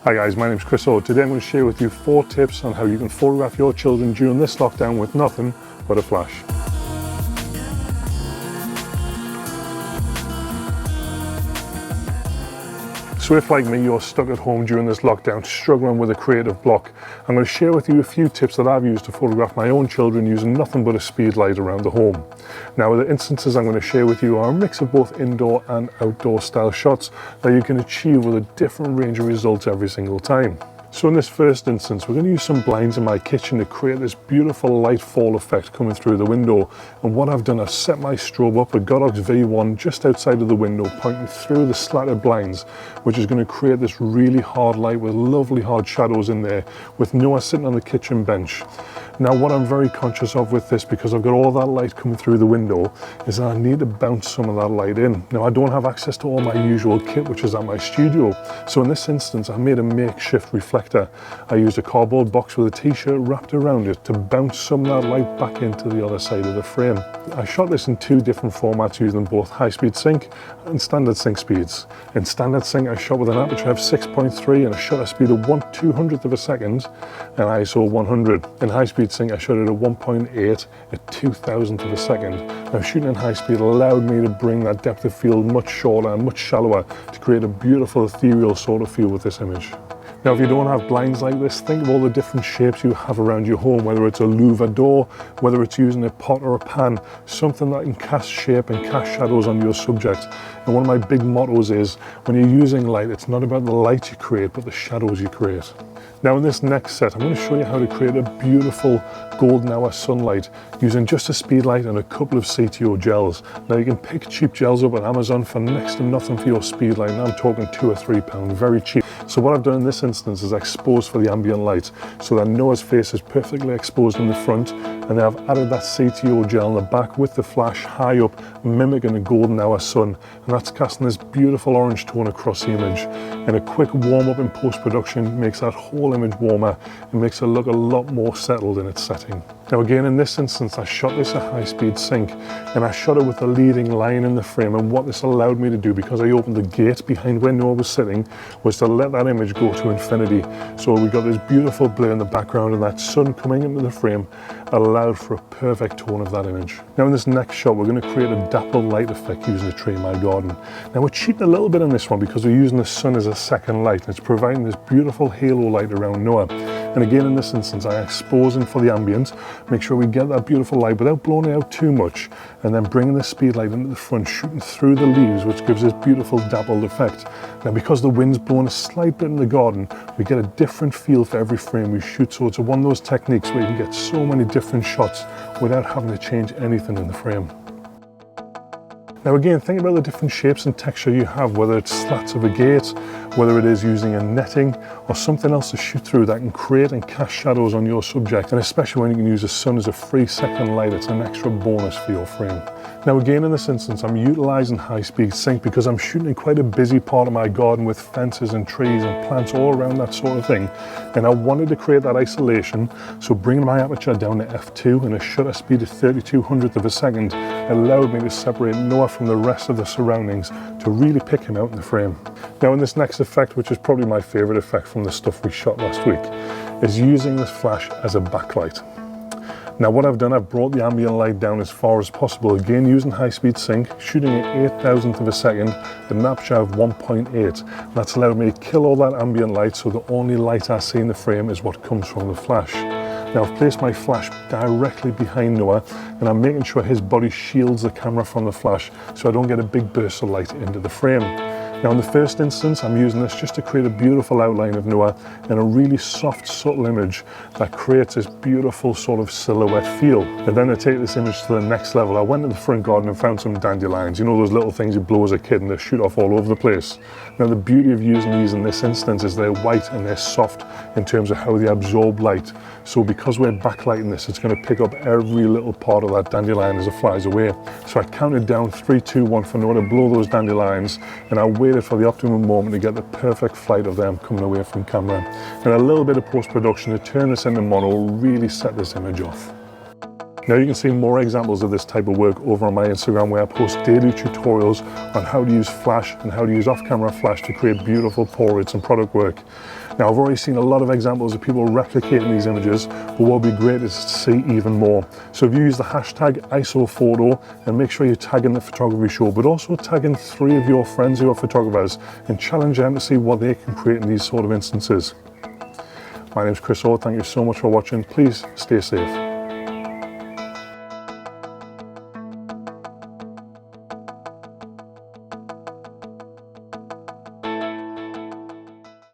Hi guys, my name is Chris. Today I'm going to share with you 4 tips on how you can photograph your children during this lockdown with nothing but a flash. So if, like me, you're stuck at home during this lockdown, struggling with a creative block, I'm going to share with you a few tips that I've used to photograph my own children using nothing but a speed light around the home. Now, the instances I'm going to share with you are a mix of both indoor and outdoor style shots that you can achieve with a different range of results every single time. So in this first instance, we're going to use some blinds in my kitchen to create this beautiful light fall effect coming through the window. And what I've done, I've set my strobe up with Godox V1 just outside of the window, pointing through the slatted blinds, which is going to create this really hard light with lovely hard shadows in there, with Noah sitting on the kitchen bench. Now, what I'm very conscious of with this, because I've got all that light coming through the window, is that I need to bounce some of that light in. Now, I don't have access to all my usual kit, which is at my studio. So in this instance, I made a makeshift reflector. I used a cardboard box with a t-shirt wrapped around it to bounce some of that light back into the other side of the frame. I shot this in 2 different formats using both high-speed sync and standard sync speeds. In standard sync, I shot with an aperture of 6.3 and a shutter speed of 1/200th of a second and ISO 100. In high-speed sync, I shot it at 1.8 at 2,000th of a second. Now, shooting in high speed allowed me to bring that depth of field much shorter and much shallower to create a beautiful ethereal sort of feel with this image. Now, if you don't have blinds like this, think of all the different shapes you have around your home, whether it's a louver door, whether it's using a pot or a pan, something that can cast shape and cast shadows on your subject. And one of my big mottos is, when you're using light, it's not about the light you create, but the shadows you create. Now, in this next set, I'm going to show you how to create a beautiful golden hour sunlight using just a speed light and a couple of CTO gels. Now, you can pick cheap gels up at Amazon for next to nothing for your speed light. Now, I'm talking £2 or £3, very cheap. So what I've done in this instance is expose for the ambient light so that Noah's face is perfectly exposed in the front, and then I've added that CTO gel in the back with the flash high up, mimicking a golden hour sun, and that's casting this beautiful orange tone across the image. And a quick warm up in post-production makes that whole image warmer and makes it look a lot more settled in its setting. Now, again, in this instance, I shot this at high-speed sync, and I shot it with the leading line in the frame. And what this allowed me to do, because I opened the gate behind where Noah was sitting, was to let that image go to infinity. So we got this beautiful blur in the background, and that sun coming into the frame allowed for a perfect tone of that image. Now, in this next shot, we're going to create a dappled light effect using a tree in my garden. Now, we're cheating a little bit on this one because we're using the sun as a second light, and it's providing this beautiful halo light around Noah. And again, in this instance, I expose him for the ambient, make sure we get that beautiful light without blowing it out too much, and then bringing the speed light into the front, shooting through the leaves, which gives this beautiful dappled effect. Now, because the wind's blowing a slight bit in the garden, we get a different feel for every frame we shoot. So it's one of those techniques where you can get so many different shots without having to change anything in the frame. Now, again, think about the different shapes and texture you have, whether it's slats of a gate, whether it is using a netting or something else to shoot through that can create and cast shadows on your subject. And especially when you can use the sun as a free second light, it's an extra bonus for your frame. Now, again, in this instance, I'm utilizing high-speed sync because I'm shooting in quite a busy part of my garden with fences and trees and plants all around that sort of thing. And I wanted to create that isolation, so bringing my aperture down to f2 and a shutter speed of 3200th of a second allowed me to separate Noah from the rest of the surroundings to really pick him out in the frame. Now, in this next effect, which is probably my favorite effect from the stuff we shot last week, is using this flash as a backlight. Now, what I've done, I've brought the ambient light down as far as possible, again using high-speed sync, shooting at 8,000th of a second with an aperture of 1.8. That's allowed me to kill all that ambient light, so the only light I see in the frame is what comes from the flash. Now, I've placed my flash directly behind Noah, and I'm making sure his body shields the camera from the flash so I don't get a big burst of light into the frame. Now, in the first instance, I'm using this just to create a beautiful outline of Noah and a really soft, subtle image that creates this beautiful sort of silhouette feel. And then to take this image to the next level, I went to the front garden and found some dandelions. You know those little things you blow as a kid and they shoot off all over the place? Now, the beauty of using these in this instance is they're white and they're soft in terms of how they absorb light. So because we're backlighting this, it's going to pick up every little part of that dandelion as it flies away. So I counted down 3, 2, 1 for Noah to blow those dandelions, and I waited for the optimum moment to get the perfect flight of them coming away from camera. And a little bit of post-production to turn this into mono really set this image off. Now you can see more examples of this type of work over on my Instagram, where I post daily tutorials on how to use flash and how to use off-camera flash to create beautiful portraits and product work. Now I've already seen a lot of examples of people replicating these images, but what would be great is to see even more. So if you use the hashtag isophoto, and make sure you're tagging the photography show, but also tagging 3 of your friends who are photographers and challenge them to see what they can create in these sort of instances. My name is Chris Orr. Thank you so much for watching. Please stay safe.